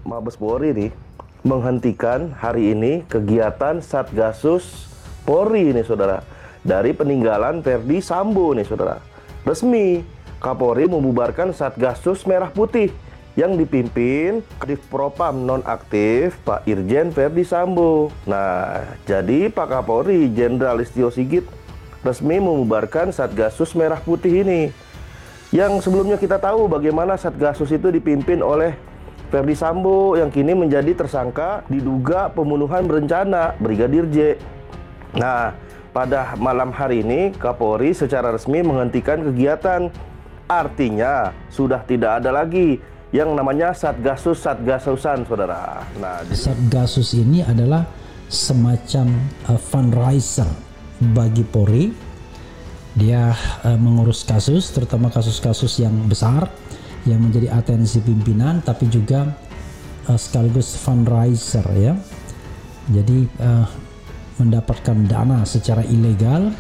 Mabes Polri nih menghentikan hari ini kegiatan Satgasus Polri nih saudara. Dari peninggalan Verdi Sambo nih saudara. Resmi Kapolri membubarkan Satgasus Merah Putih yang dipimpin Kadif Propam nonaktif Pak Irjen Verdi Sambo. Nah, jadi Pak Kapolri Jenderal Listio Sigit resmi membubarkan Satgasus Merah Putih ini. Yang sebelumnya kita tahu bagaimana Satgasus itu dipimpin oleh Verdi Sambo yang kini menjadi tersangka diduga pembunuhan berencana Brigadir J. Nah, pada malam hari ini Kapolri secara resmi menghentikan kegiatan. Artinya sudah tidak ada lagi yang namanya Satgasusan saudara. Nah, Satgasus ini adalah semacam fundraiser bagi Polri. Dia mengurus kasus, terutama kasus-kasus yang besar yang menjadi atensi pimpinan, tapi juga sekaligus fundraiser ya. Jadi mendapatkan dana secara ilegal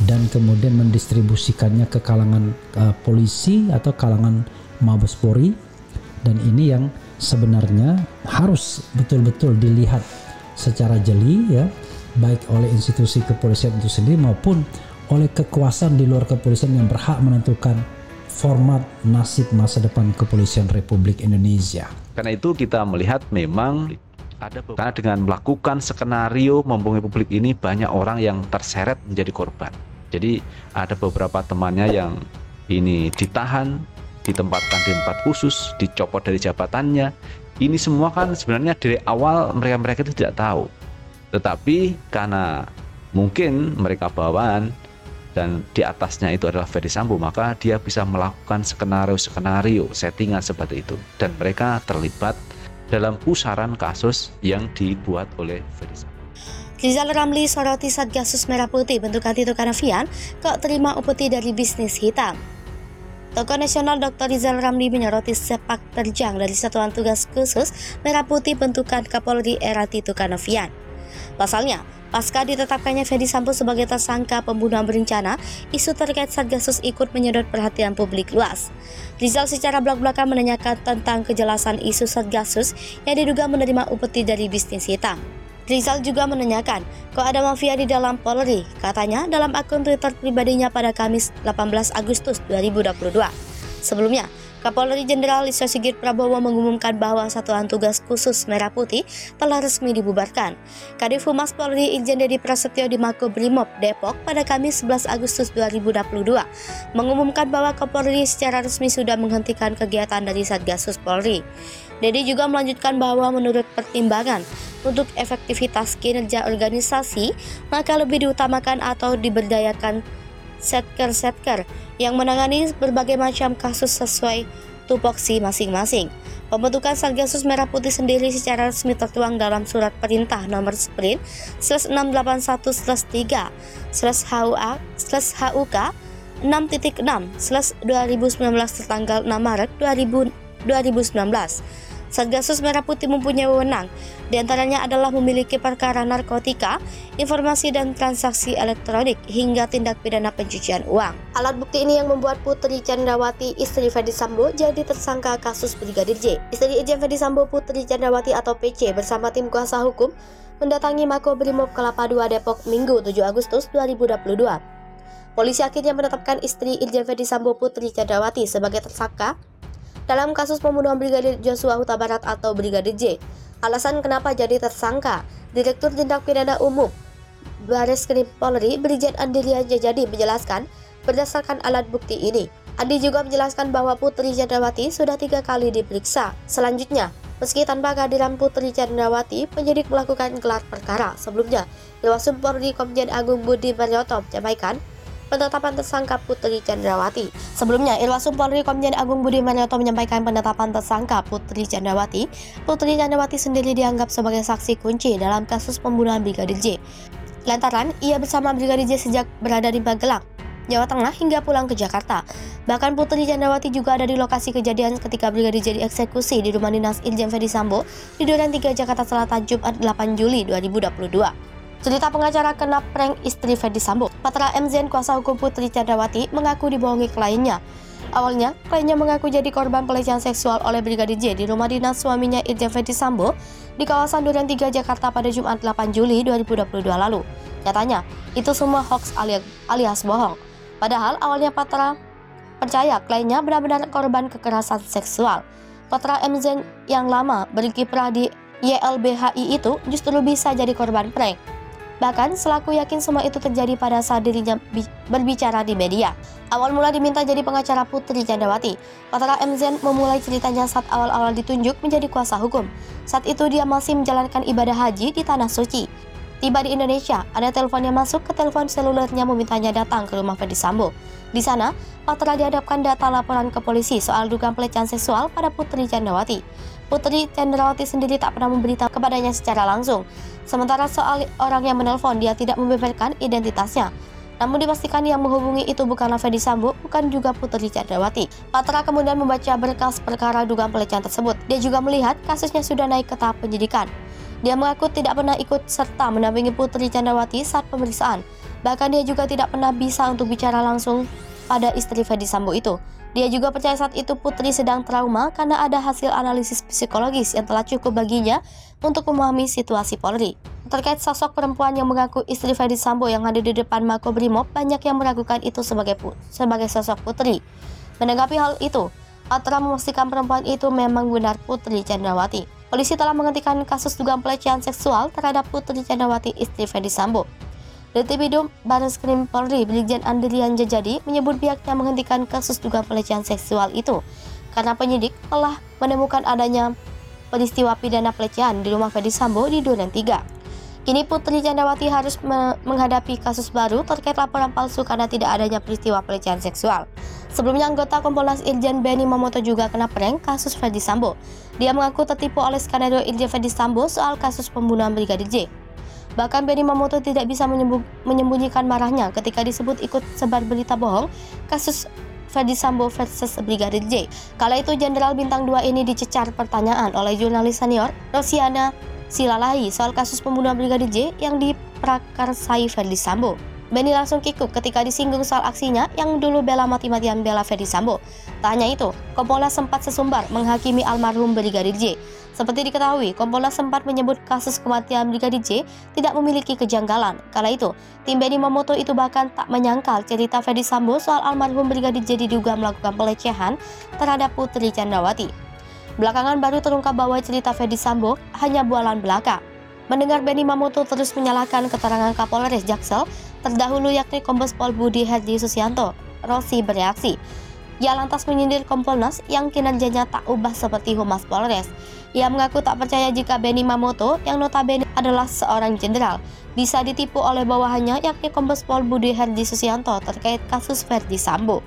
dan kemudian mendistribusikannya ke kalangan polisi atau kalangan Mabes Polri. Dan ini yang sebenarnya harus betul-betul dilihat secara jeli ya, baik oleh institusi kepolisian itu sendiri maupun oleh kekuasaan di luar kepolisian yang berhak menentukan format nasib masa depan kepolisian Republik Indonesia. Karena itu kita melihat memang karena dengan melakukan skenario membohongi publik ini banyak orang yang terseret menjadi korban. Jadi ada beberapa temannya yang ini ditahan, ditempatkan di tempat khusus, dicopot dari jabatannya. Ini semua kan sebenarnya dari awal mereka itu tidak tahu. Tetapi karena mungkin mereka bawaan dan di atasnya itu adalah Verdi Sambo, maka dia bisa melakukan skenario settingan seperti itu. Dan mereka terlibat dalam pusaran kasus yang dibuat oleh Verdi Sambo. Rizal Ramli soroti Satgasus Merah Putih bentukan Tito Karnavian kok terima upeti dari bisnis hitam. Tokoh nasional Dr. Rizal Ramli menyoroti sepak terjang dari Satuan Tugas Khusus Merah Putih bentukan Kapolri era Tito Karnavian. Pasalnya, pasca ditetapkannya Verdi Sambo sebagai tersangka pembunuhan berencana, isu terkait Satgasus ikut menyedot perhatian publik luas. Rizal secara belak-belakan menanyakan tentang kejelasan isu Satgasus yang diduga menerima upeti dari bisnis hitam. Rizal juga menanyakan, kok ada mafia di dalam Polri? Katanya dalam akun Twitter pribadinya pada Kamis 18 Agustus 2022. Sebelumnya, Kapolri Jenderal Listio Sigit Prabowo mengumumkan bahwa Satuan Tugas Khusus Merah Putih telah resmi dibubarkan. Kadif Humas Polri Irjen Dedi Prasetyo di Makobrimob Depok pada Kamis 11 Agustus 2022 mengumumkan bahwa Kapolri secara resmi sudah menghentikan kegiatan dari Satgasus Polri. Dedi juga melanjutkan bahwa menurut pertimbangan untuk efektivitas kinerja organisasi, maka lebih diutamakan atau diberdayakan setker yang menangani berbagai macam kasus sesuai tupoksi masing-masing. Pembentukan Satgasus Merah Putih sendiri secara resmi tertuang dalam Surat Perintah Nomor Sprint 681/3/HUK 6.6/2019 tertanggal 6 Maret 2019. Satgasus Merah Putih mempunyai wewenang, diantaranya adalah memiliki perkara narkotika, informasi dan transaksi elektronik, hingga tindak pidana pencucian uang. Alat bukti ini yang membuat Putri Candrawati, istri Verdi Sambo, jadi tersangka kasus Brigadir J. Istri Irjen Verdi Sambo, Putri Candrawati atau PC, bersama tim kuasa hukum mendatangi Makobrimob Kelapa II Depok Minggu 7 Agustus 2022. Polisi akhirnya menetapkan istri Irjen Verdi Sambo, Putri Candrawati sebagai tersangka dalam kasus pembunuhan Brigadir Joshua Huta Barat atau Brigadir J. Alasan kenapa jadi tersangka, Direktur Tindak Pidana Umum Bareskrim Polri Brigjen Andi Jadi menjelaskan berdasarkan alat bukti ini. Andi juga menjelaskan bahwa Putri Candrawati sudah 3 kali diperiksa. Selanjutnya, meski tanpa kehadiran Putri Candrawati, penyidik melakukan gelar perkara. Sebelumnya, Irwasum Polri Komjen Agung Budi Marioto menyampaikan penetapan tersangka Putri Candrawati. Sebelumnya, Irwasum Polri Komjen Agung Budi Marioto menyampaikan penetapan tersangka Putri Candrawati. Putri Candrawati sendiri dianggap sebagai saksi kunci dalam kasus pembunuhan Brigadir J. Lantaran ia bersama Brigadir J sejak berada di Magelang, Jawa Tengah hingga pulang ke Jakarta. Bahkan Putri Candrawati juga ada di lokasi kejadian ketika Brigadir J dieksekusi di rumah dinas Irjen Verdi Sambo di Duren 3 Jakarta Selatan Jumat 8 Juli 2022. Cerita pengacara kena prank istri Verdi Sambo. Patra MZN kuasa hukum Putri Candrawati mengaku dibohongi kliennya. Awalnya, kliennya mengaku jadi korban pelecehan seksual oleh Brigadir J di rumah dinas suaminya Irjen Verdi Sambo di kawasan Duren 3, Jakarta pada Jumat 8 Juli 2022 lalu. Nyatanya, itu semua hoax alias bohong. Padahal awalnya Patra percaya kliennya benar-benar korban kekerasan seksual. Patra MZ yang lama berkiprah di YLBHI itu justru bisa jadi korban prank. Bahkan selaku yakin semua itu terjadi pada saat dirinya berbicara di media. Awal mula diminta jadi pengacara Putri Candrawati. Patra MZ memulai ceritanya saat awal-awal ditunjuk menjadi kuasa hukum. Saat itu dia masih menjalankan ibadah haji di Tanah Suci. Tiba di Indonesia, ada telepon yang masuk ke telepon selulernya memintanya datang ke rumah Verdi Sambo. Di sana, Patra dihadapkan data laporan ke polisi soal dugaan pelecehan seksual pada Putri Candrawati. Putri Candrawati sendiri tak pernah memberitahu kepadanya secara langsung. Sementara soal orang yang menelpon, dia tidak membeberkan identitasnya. Namun dipastikan yang menghubungi itu bukanlah Verdi Sambo, bukan juga Putri Candrawati. Patra kemudian membaca berkas perkara dugaan pelecehan tersebut. Dia juga melihat kasusnya sudah naik ke tahap penyidikan. Dia mengaku tidak pernah ikut serta mendampingi Putri Candrawati saat pemeriksaan. Bahkan dia juga tidak pernah bisa untuk bicara langsung pada istri Verdi Sambo itu. Dia juga percaya saat itu Putri sedang trauma karena ada hasil analisis psikologis yang telah cukup baginya untuk memahami situasi Polri. Terkait sosok perempuan yang mengaku istri Verdi Sambo yang hadir di depan Makobrimob, banyak yang meragukan itu sebagai sosok Putri. Menanggapi hal itu, Patra memastikan perempuan itu memang benar Putri Candrawati. Polisi telah menghentikan kasus dugaan pelecehan seksual terhadap Putri Candrawati istri Verdi Sambo. Dirtipidum Barreskrim Polri Brigjen Andrian Jajadi menyebut pihaknya menghentikan kasus dugaan pelecehan seksual itu karena penyidik telah menemukan adanya peristiwa pidana pelecehan di rumah Verdi Sambo di Duren 3. Kini Putri Candrawati harus menghadapi kasus baru terkait laporan palsu karena tidak adanya peristiwa pelecehan seksual. Sebelumnya anggota Kompolnas Irjen Benny Mamoto juga kena prank kasus Verdi Sambo. Dia mengaku tertipu oleh skenario Irjen Verdi Sambo soal kasus pembunuhan Brigadir J. Bahkan Benny Mamoto tidak bisa menyembunyikan marahnya ketika disebut ikut sebar berita bohong kasus Verdi Sambo versus Brigadir J. Kala itu Jenderal Bintang 2 ini dicecar pertanyaan oleh jurnalis senior Rosiana Silalahi soal kasus pembunuhan Brigadir J yang diprakarsai Verdi Sambo. Benny langsung kikuk ketika disinggung soal aksinya yang dulu bela mati-matian bela Verdi Sambo. Tak hanya itu, Kompolnas sempat sesumbar menghakimi almarhum Brigadir J. Seperti diketahui, Kompolnas sempat menyebut kasus kematian Brigadir J tidak memiliki kejanggalan. Kala itu, tim Benny Mamoto itu bahkan tak menyangkal cerita Verdi Sambo soal almarhum Brigadir J diduga melakukan pelecehan terhadap Putri Candrawati. Belakangan baru terungkap bahwa cerita Verdi Sambo hanya bualan belaka. Mendengar Benny Mamoto terus menyalahkan keterangan Kapolres Jaksel terdahulu yakni Kombes Pol Budi Herdi Susianto, Rosi bereaksi. Ia lantas menyindir Kompolnas yang kinerjanya tak ubah seperti Humas Polres. Ia mengaku tak percaya jika Benny Mamoto yang notabene adalah seorang jenderal bisa ditipu oleh bawahannya yakni Kombes Pol Budi Herdi Susianto terkait kasus Verdi Sambo.